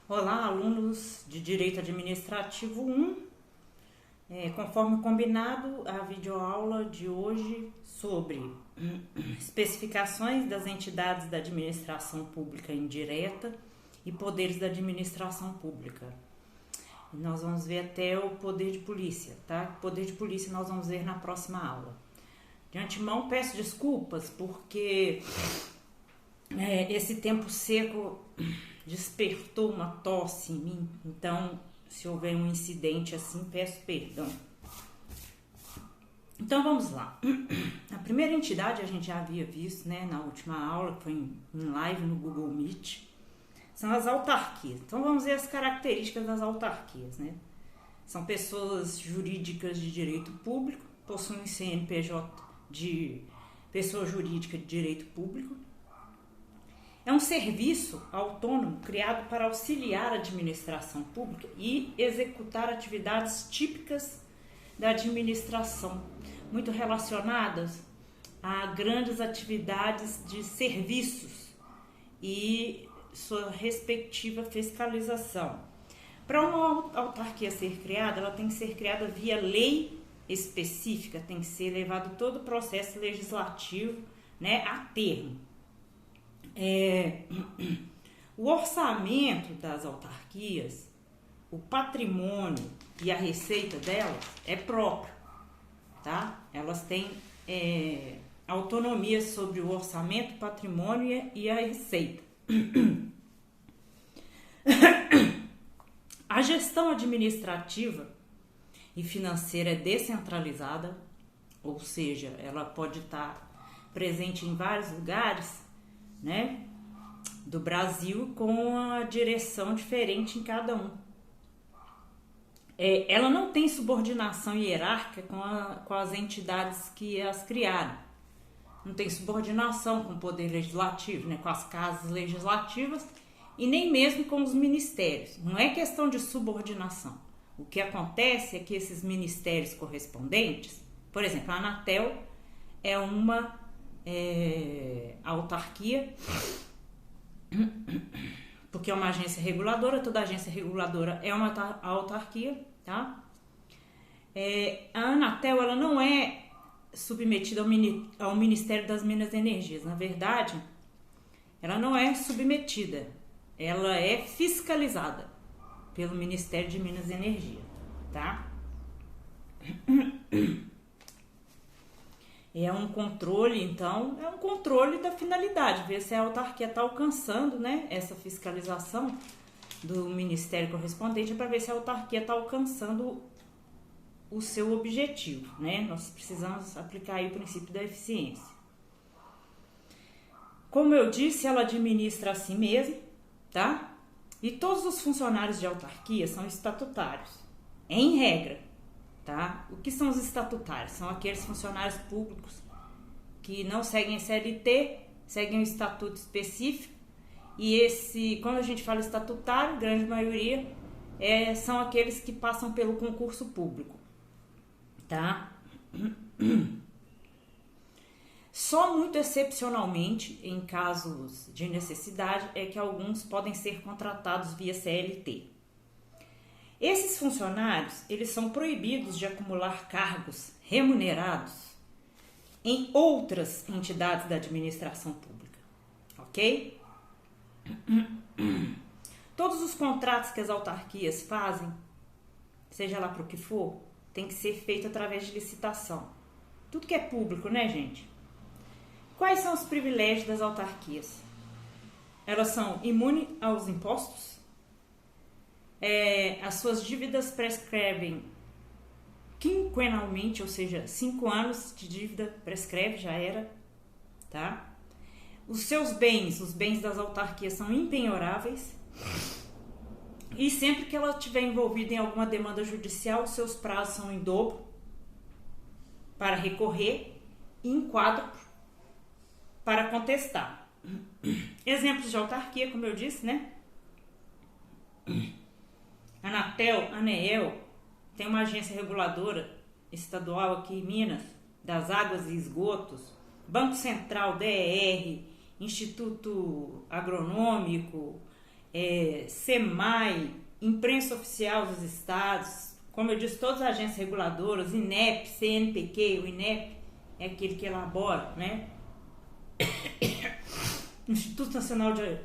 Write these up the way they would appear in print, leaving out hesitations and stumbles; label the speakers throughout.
Speaker 1: Olá, alunos de Direito Administrativo 1. Conforme combinado, a videoaula de hoje sobre especificações das entidades da administração pública indireta e poderes da administração pública. Nós vamos ver até o poder de polícia, tá? O poder de polícia nós vamos ver na próxima aula. De antemão, peço desculpas porque esse tempo seco despertou uma tosse em mim, então se houver um incidente assim, peço perdão. Então vamos lá. A primeira entidade a gente já havia visto, né, na última aula, que foi em live no Google Meet, são as autarquias. Então vamos ver as características das autarquias, né? São pessoas jurídicas de direito público, possuem CNPJ de pessoa jurídica de direito público. É um serviço autônomo criado para auxiliar a administração pública e executar atividades típicas da administração, muito relacionadas a grandes atividades de serviços e sua respectiva fiscalização. Para uma autarquia ser criada, ela tem que ser criada via lei específica, tem que ser levado todo o processo legislativo, né, a termo. O orçamento das autarquias, o patrimônio e a receita delas é próprio, tá? Elas têm autonomia sobre o orçamento, patrimônio e a receita. A gestão administrativa e financeira é descentralizada, ou seja, ela pode estar presente em vários lugares, né, do Brasil, com a direção diferente em cada um. Ela não tem subordinação hierárquica com as entidades que as criaram. Não tem subordinação com o poder legislativo, né, com as casas legislativas e nem mesmo com os ministérios. Não é questão de subordinação. O que acontece é que esses ministérios correspondentes, por exemplo, a Anatel é uma autarquia, porque é uma agência reguladora, toda agência reguladora é uma autarquia, tá? A Anatel, ela não é submetida ao Ministério das Minas e Energias. Na verdade, ela não é submetida, ela é fiscalizada pelo Ministério de Minas e Energia, tá? É um controle, então, é um controle da finalidade, ver se a autarquia está alcançando, né, essa fiscalização do ministério correspondente, para ver se a autarquia está alcançando o seu objetivo, né? Nós precisamos aplicar aí o princípio da eficiência. Como eu disse, ela administra a si mesma, tá? E todos os funcionários de autarquia são estatutários, em regra. Tá? O que são os estatutários? São aqueles funcionários públicos que não seguem CLT, seguem um estatuto específico. E quando a gente fala estatutário, grande maioria são aqueles que passam pelo concurso público. Tá? Só muito excepcionalmente, em casos de necessidade, é que alguns podem ser contratados via CLT. Esses funcionários, eles são proibidos de acumular cargos remunerados em outras entidades da administração pública, ok? Todos os contratos que as autarquias fazem, seja lá para o que for, tem que ser feito através de licitação. Tudo que é público, né, gente? Quais são os privilégios das autarquias? Elas são imunes aos impostos. As suas dívidas prescrevem quinquenalmente, ou seja, 5 anos de dívida prescreve, já era, tá? Os seus bens, os bens das autarquias são impenhoráveis e sempre que ela estiver envolvida em alguma demanda judicial, os seus prazos são em dobro para recorrer e em quádruplo para contestar. Exemplos de autarquia, como eu disse, né? Anatel, ANEEL, tem uma agência reguladora estadual aqui em Minas, das águas e esgotos, Banco Central, DER, Instituto Agronômico, SEMAI, Imprensa Oficial dos Estados, como eu disse, todas as agências reguladoras, INEP, CNPq, o INEP é aquele que elabora, né? Instituto Nacional de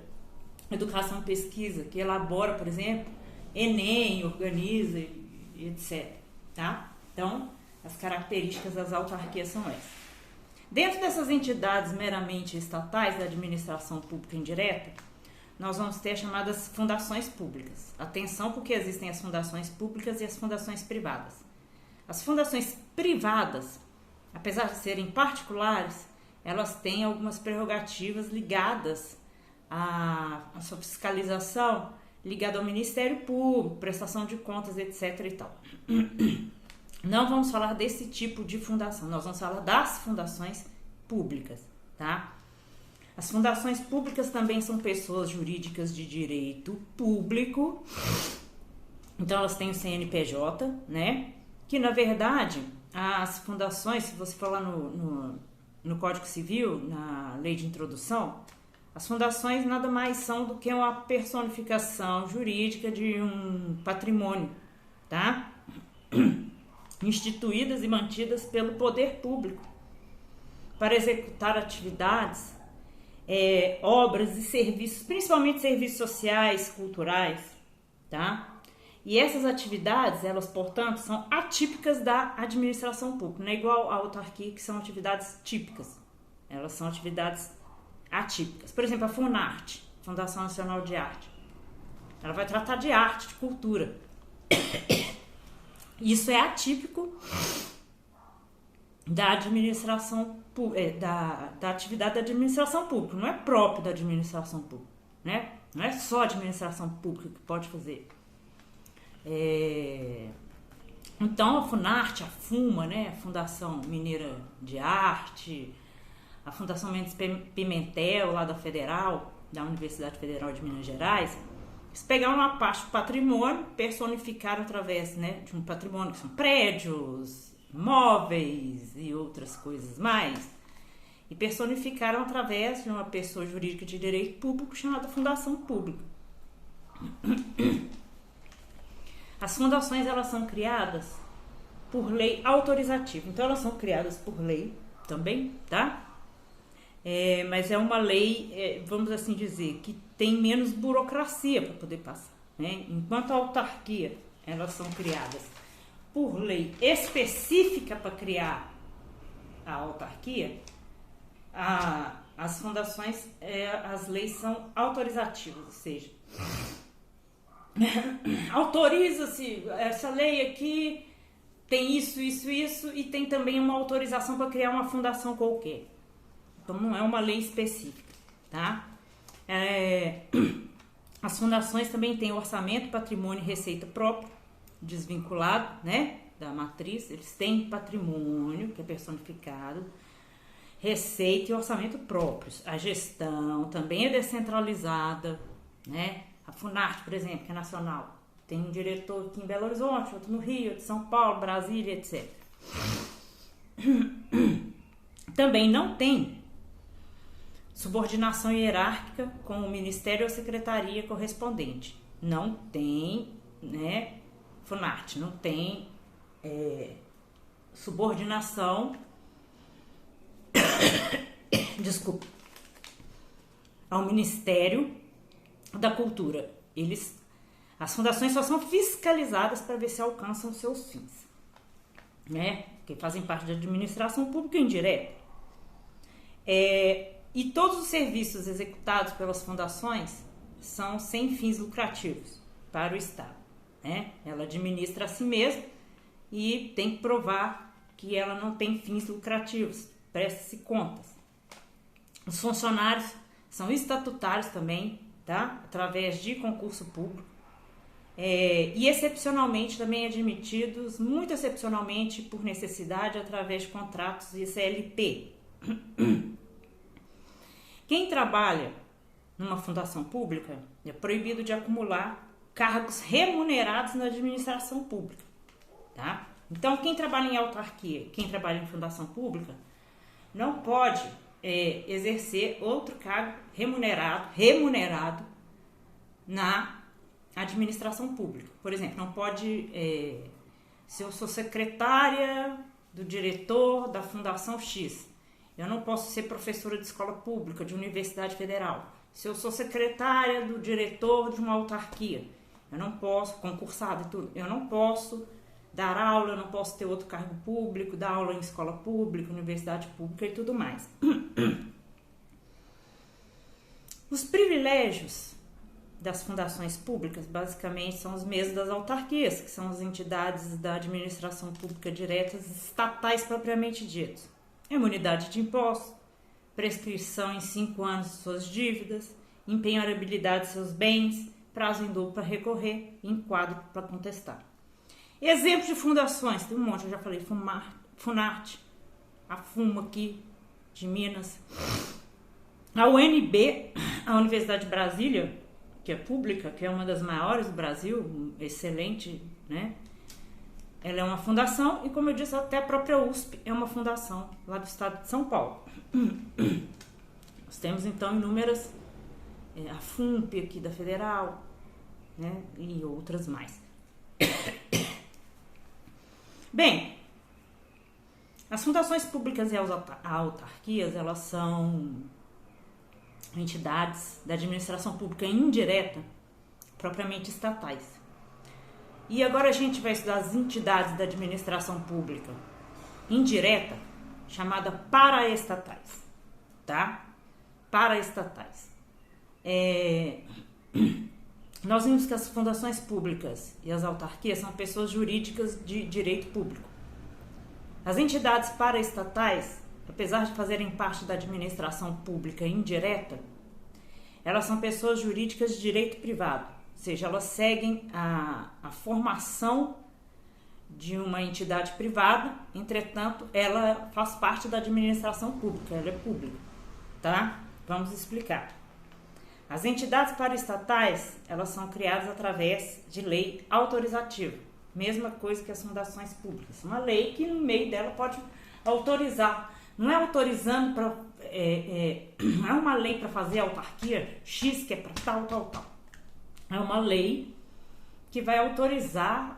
Speaker 1: Educação e Pesquisa, que elabora, por exemplo, Enem, organiza e etc. Tá? Então, as características das autarquias são essas. Dentro dessas entidades meramente estatais da administração pública indireta, nós vamos ter as chamadas fundações públicas. Atenção, porque existem as fundações públicas e as fundações privadas. As fundações privadas, apesar de serem particulares, elas têm algumas prerrogativas ligadas à sua fiscalização, ligada ao Ministério Público, prestação de contas, etc. e tal. Não vamos falar desse tipo de fundação, nós vamos falar das fundações públicas, tá? As fundações públicas também são pessoas jurídicas de direito público, então elas têm o CNPJ, né? Que na verdade, as fundações, se você for lá no Código Civil, na lei de introdução, as fundações nada mais são do que uma personificação jurídica de um patrimônio, tá? Instituídas e mantidas pelo poder público para executar atividades, obras e serviços, principalmente serviços sociais, culturais, tá? E essas atividades, elas, portanto, são atípicas da administração pública, não é igual à autarquia, que são atividades típicas, elas são atividades atípicas. Por exemplo, a FUNARTE, Fundação Nacional de Arte, ela vai tratar de arte, de cultura. Isso é atípico da administração, da atividade da administração pública, não é próprio da administração pública, né? Não é só a administração pública que pode fazer. Então, a FUNARTE, a FUMA, né? A Fundação Mineira de Arte, a Fundação Mendes Pimentel, lá da Federal, da Universidade Federal de Minas Gerais, eles pegaram uma parte do patrimônio, personificaram através, né, de um patrimônio que são prédios, móveis e outras coisas mais, e personificaram através de uma pessoa jurídica de direito público chamada Fundação Pública. As fundações, elas são criadas por lei autorizativa, então elas são criadas por lei também, tá? Mas é uma lei, vamos assim dizer, que tem menos burocracia para poder passar, né? Enquanto a autarquia, elas são criadas por lei específica para criar a autarquia, as fundações, as leis são autorizativas, ou seja, autoriza-se, essa lei aqui tem isso, isso, isso, e tem também uma autorização para criar uma fundação qualquer. Então, não é uma lei específica, tá? As fundações também têm orçamento, patrimônio e receita próprio, desvinculado, né, da matriz. Eles têm patrimônio, que é personificado, receita e orçamento próprios. A gestão também é descentralizada, né? A FUNARTE, por exemplo, que é nacional, tem um diretor aqui em Belo Horizonte, outro no Rio, outro em São Paulo, Brasília, etc. Também não tem subordinação hierárquica com o Ministério ou Secretaria correspondente. Não tem, né, FUNARTE, não tem subordinação desculpa, ao Ministério da Cultura. As fundações só são fiscalizadas para ver se alcançam os seus fins, né? Que fazem parte da administração pública indireta. E todos os serviços executados pelas fundações são sem fins lucrativos para o Estado, né? Ela administra a si mesma e tem que provar que ela não tem fins lucrativos, presta-se contas. Os funcionários são estatutários também, tá? Através de concurso público, e excepcionalmente também admitidos, muito excepcionalmente por necessidade, através de contratos de CLT. Quem trabalha numa fundação pública é proibido de acumular cargos remunerados na administração pública, tá? Então, quem trabalha em autarquia, quem trabalha em fundação pública, não pode exercer outro cargo remunerado na administração pública. Por exemplo, não pode, se eu sou secretária do diretor da Fundação X, eu não posso ser professora de escola pública, de universidade federal. Se eu sou secretária do diretor de uma autarquia, eu não posso, concursada e tudo, eu não posso dar aula, eu não posso ter outro cargo público, dar aula em escola pública, universidade pública e tudo mais. Os privilégios das fundações públicas, basicamente, são os mesmos das autarquias, que são as entidades da administração pública diretas estatais propriamente ditas. Imunidade de impostos, prescrição em 5 anos de suas dívidas, empenhorabilidade de seus bens, prazo em dobro para recorrer e enquadro para contestar. Exemplos de fundações, tem um monte, eu já falei, Funarte, a FUMA aqui de Minas, a UNB, a Universidade de Brasília, que é pública, que é uma das maiores do Brasil, excelente, né? Ela é uma fundação e, como eu disse, até a própria USP é uma fundação lá do estado de São Paulo. Nós temos, então, inúmeras, a FUMP aqui da Federal, né? E outras mais. Bem, as fundações públicas e as autarquias, elas são entidades da administração pública indireta, propriamente estatais. E agora a gente vai estudar as entidades da administração pública indireta, chamada paraestatais, tá? Paraestatais. Nós vimos que as fundações públicas e as autarquias são pessoas jurídicas de direito público. As entidades paraestatais, apesar de fazerem parte da administração pública indireta, elas são pessoas jurídicas de direito privado, ou seja, elas seguem a formação de uma entidade privada, entretanto, ela faz parte da administração pública, ela é pública, tá? Vamos explicar. As entidades paraestatais, elas são criadas através de lei autorizativa, mesma coisa que as fundações públicas. Uma lei que no meio dela pode autorizar. Não é autorizando para. Não é uma lei para fazer autarquia X, que é para tal. É uma lei que vai autorizar,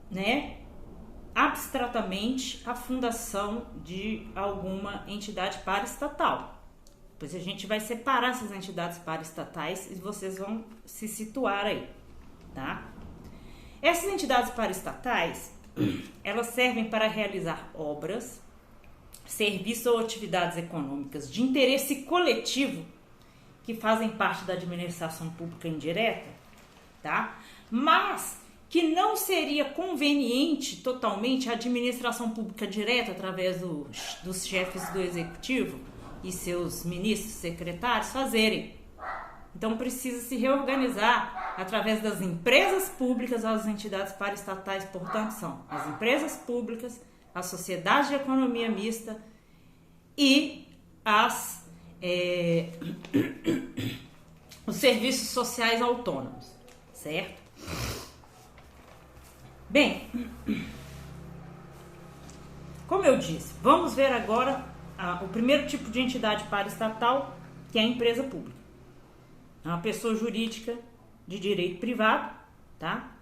Speaker 1: né, abstratamente a fundação de alguma entidade paraestatal. Depois a gente vai separar essas entidades paraestatais e vocês vão se situar aí, tá? Essas entidades paraestatais, elas servem para realizar obras, serviços ou atividades econômicas de interesse coletivo que fazem parte da administração pública indireta, tá? Mas que não seria conveniente totalmente a administração pública direta através dos chefes do executivo e seus ministros, secretários fazerem. Então precisa se reorganizar através das empresas públicas. As entidades paraestatais, portanto, são as empresas públicas, a sociedade de economia mista e os serviços sociais autônomos, certo? Bem, como eu disse, vamos ver agora o primeiro tipo de entidade paraestatal, que é a empresa pública. É uma pessoa jurídica de direito privado, tá?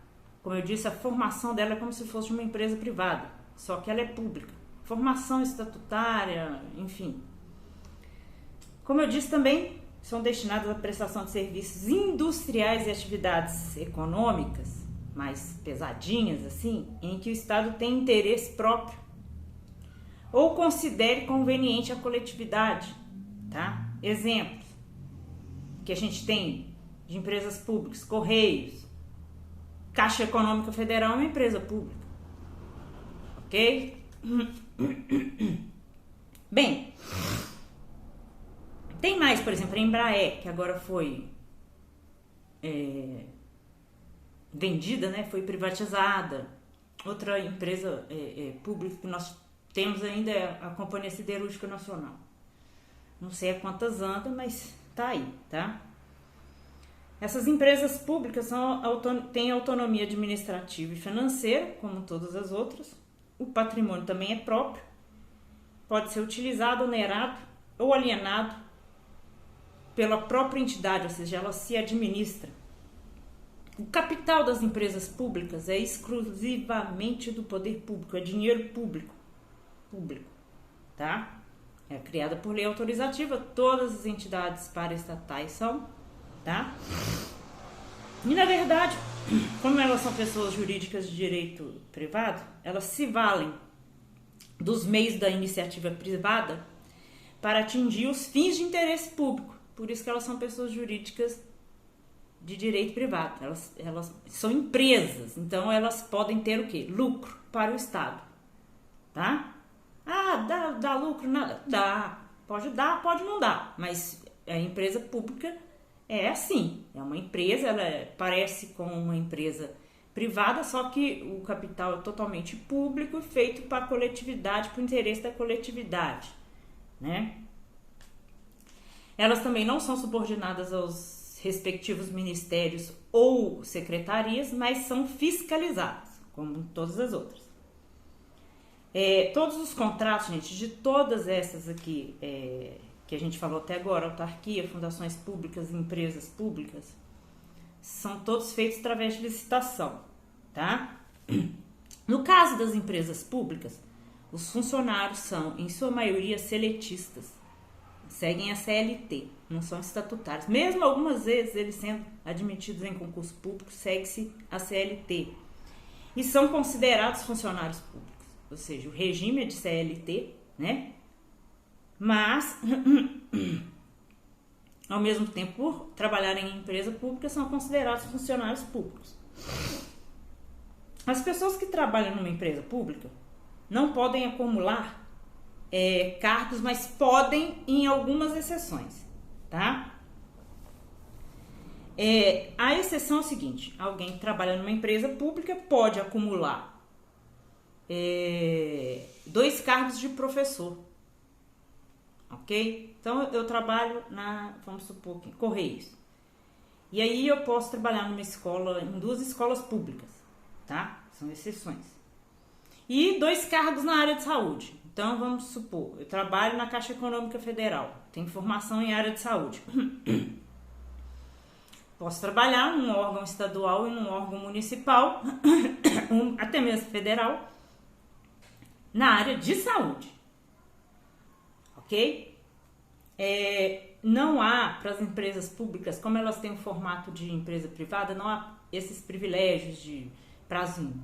Speaker 1: Como eu disse, a formação dela é como se fosse uma empresa privada, só que ela é pública. Formação estatutária, enfim. Como eu disse também, são destinadas à prestação de serviços industriais e atividades econômicas, mais pesadinhas assim, em que o Estado tem interesse próprio ou considere conveniente a coletividade, tá? Exemplos que a gente tem de empresas públicas: Correios, Caixa Econômica Federal é uma empresa pública, ok? Bem, tem mais, por exemplo, a Embraer, que agora foi vendida, né? Foi privatizada. Outra empresa pública que nós temos ainda é a Companhia Siderúrgica Nacional. Não sei a quantas anda, mas tá aí, tá? Essas empresas públicas têm autonomia administrativa e financeira, como todas as outras. O patrimônio também é próprio. Pode ser utilizado, onerado ou alienado pela própria entidade, ou seja, ela se administra, capital das empresas públicas é exclusivamente do poder público, é dinheiro público, tá? É criada por lei autorizativa, todas as entidades paraestatais são, tá? E na verdade, como elas são pessoas jurídicas de direito privado, elas se valem dos meios da iniciativa privada para atingir os fins de interesse público. Por isso que elas são pessoas jurídicas de direito privado. Elas são empresas, então elas podem ter o quê? Lucro para o Estado, tá? Ah, dá lucro? Nada. Dá. Pode dar, pode não dar. Mas a empresa pública é assim. É uma empresa, ela parece com uma empresa privada, só que o capital é totalmente público e feito para a coletividade, para o interesse da coletividade, né? Elas também não são subordinadas aos respectivos ministérios ou secretarias, mas são fiscalizadas, como todas as outras. Todos os contratos, gente, de todas essas aqui que a gente falou até agora, autarquia, fundações públicas, empresas públicas, são todos feitos através de licitação, tá? No caso das empresas públicas, os funcionários são, em sua maioria, seletistas, seguem a CLT, não são estatutários. Mesmo algumas vezes eles sendo admitidos em concurso público, segue-se a CLT. E são considerados funcionários públicos. Ou seja, o regime é de CLT, né? Mas, ao mesmo tempo, por trabalharem em empresa pública, são considerados funcionários públicos. As pessoas que trabalham numa empresa pública não podem acumular cargos, mas podem em algumas exceções, tá? A exceção é o seguinte: alguém que trabalha numa empresa pública pode acumular 2 cargos de professor, ok? Então eu trabalho vamos supor, Correios, e aí eu posso trabalhar numa escola, em 2 escolas públicas, tá? São exceções. E 2 cargos na área de saúde. Então vamos supor, eu trabalho na Caixa Econômica Federal, tenho formação em área de saúde. Posso trabalhar num órgão estadual e num órgão municipal, até mesmo federal, na área de saúde, ok? Não há, para as empresas públicas, como elas têm um formato de empresa privada, não há esses privilégios de prazo em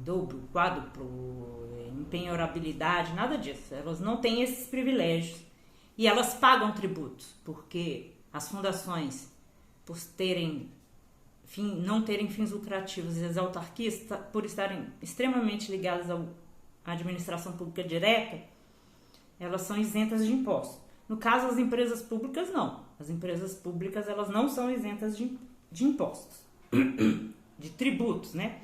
Speaker 1: dobro, quádruplo, empenhorabilidade, nada disso. Elas não têm esses privilégios e elas pagam tributos, porque as fundações, por não terem fins lucrativos, e as autarquias, por estarem extremamente ligadas à administração pública direta, elas são isentas de impostos. No caso, as empresas públicas não. As empresas públicas, elas não são isentas de impostos, de tributos, né?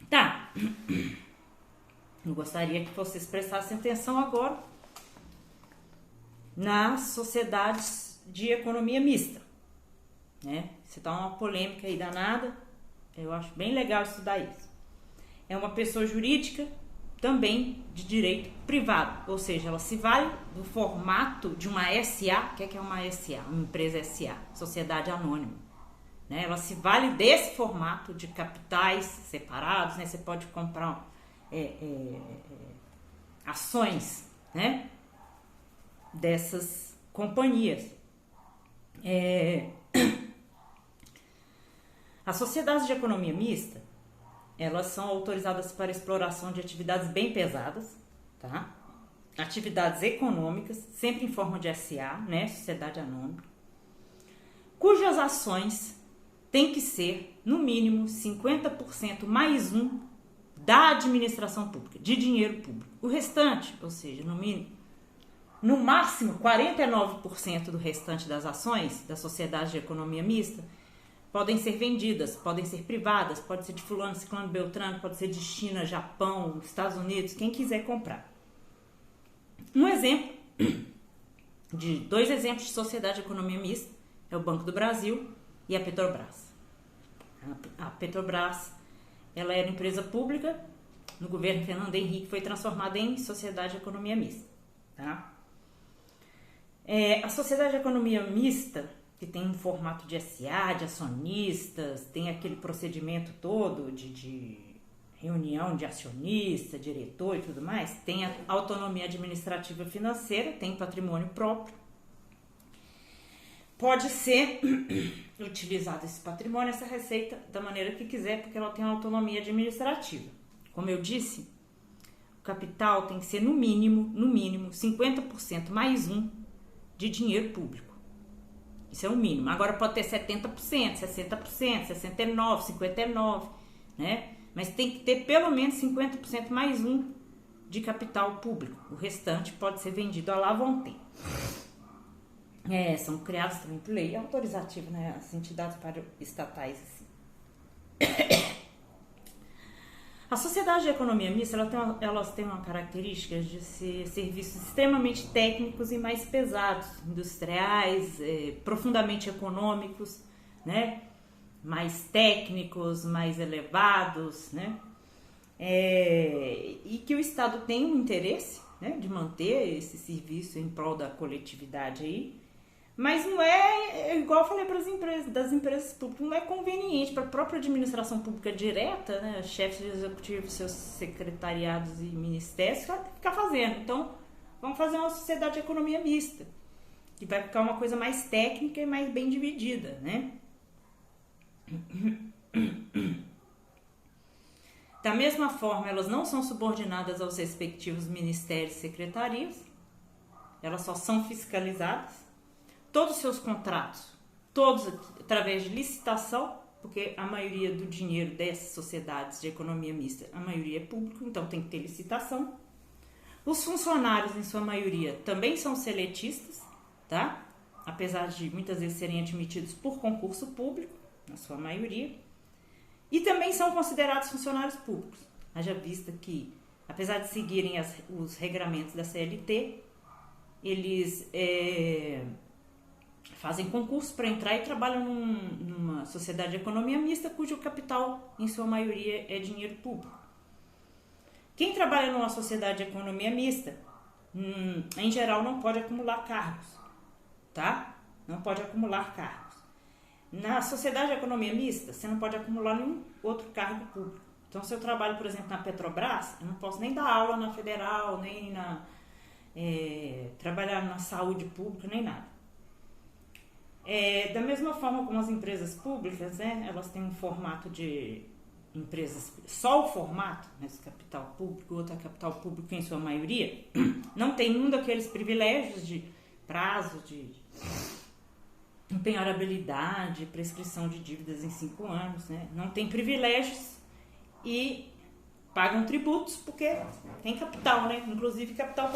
Speaker 1: Tá. Eu gostaria que vocês prestassem atenção agora nas sociedades de economia mista, né? Se tá uma polêmica aí danada, eu acho bem legal estudar isso. É uma pessoa jurídica também de direito privado, ou seja, ela se vale do formato de uma SA. O que é uma SA? Uma empresa SA, sociedade anônima, né? Ela se vale desse formato de capitais separados, né? Você pode comprar ações, né, dessas companhias. As sociedades de economia mista, elas são autorizadas para exploração de atividades bem pesadas, tá? Atividades econômicas, sempre em forma de SA, né, sociedade anônima, cujas ações têm que ser, no mínimo, 50% mais um da administração pública, de dinheiro público. O restante, ou seja, no máximo 49% do restante das ações da sociedade de economia mista podem ser vendidas, podem ser privadas, pode ser de fulano, ciclano, beltrano, pode ser de China, Japão, Estados Unidos, quem quiser comprar. Um exemplo, de 2 exemplos de sociedade de economia mista, é o Banco do Brasil e a Petrobras. A Petrobras, ela era empresa pública, no governo Fernando Henrique foi transformada em sociedade de economia mista, tá? A sociedade de economia mista, que tem um formato de SA, de acionistas, tem aquele procedimento todo de reunião de acionista, diretor e tudo mais, tem a autonomia administrativa financeira, tem patrimônio próprio. Pode ser utilizado esse patrimônio, essa receita, da maneira que quiser, porque ela tem autonomia administrativa. Como eu disse, o capital tem que ser no mínimo 50% mais um de dinheiro público. Isso é o mínimo. Agora pode ter 70%, 60%, 69%, 59%, né? Mas tem que ter pelo menos 50% mais um de capital público. O restante pode ser vendido à lá vontade. São criados também por lei autorizativa, né? As entidades estatais, assim. A sociedade de economia mista, elas têm uma característica de ser serviços extremamente técnicos e mais pesados, industriais, profundamente econômicos, né? Mais técnicos, mais elevados, né? E que o Estado tem um interesse, né, de manter esse serviço em prol da coletividade aí, mas não igual eu falei para as empresas, das empresas públicas, não é conveniente para a própria administração pública direta, né, chefes de executivo, seus secretariados e ministérios, ficar fazendo. Então, vamos fazer uma sociedade de economia mista, que vai ficar uma coisa mais técnica e mais bem dividida, né? Da mesma forma, elas não são subordinadas aos respectivos ministérios e secretarias, elas só são fiscalizadas. Todos os seus contratos, todos através de licitação, porque a maioria do dinheiro dessas sociedades de economia mista, a maioria é público, então tem que ter licitação. Os funcionários, em sua maioria, também são seletistas, tá? Apesar de muitas vezes serem admitidos por concurso público, na sua maioria. E também são considerados funcionários públicos. Haja vista que, apesar de seguirem os regramentos da CLT, eles fazem concurso para entrar e trabalham numa sociedade de economia mista, cujo capital, em sua maioria, é dinheiro público. Quem trabalha numa sociedade de economia mista, em geral, não pode acumular cargos, tá? Não pode acumular cargos. Na sociedade de economia mista, você não pode acumular nenhum outro cargo público. Então, se eu trabalho, por exemplo, na Petrobras, eu não posso nem dar aula na Federal, nem trabalhar na saúde pública, nem nada. Da mesma forma como as empresas públicas, né, elas têm um formato de empresas, só o formato, né, capital público, outro é capital público em sua maioria, não tem nenhum daqueles privilégios de prazo, de empenhorabilidade, prescrição de dívidas em 5 anos, né? Não tem privilégios e pagam tributos porque tem capital, né? Inclusive capital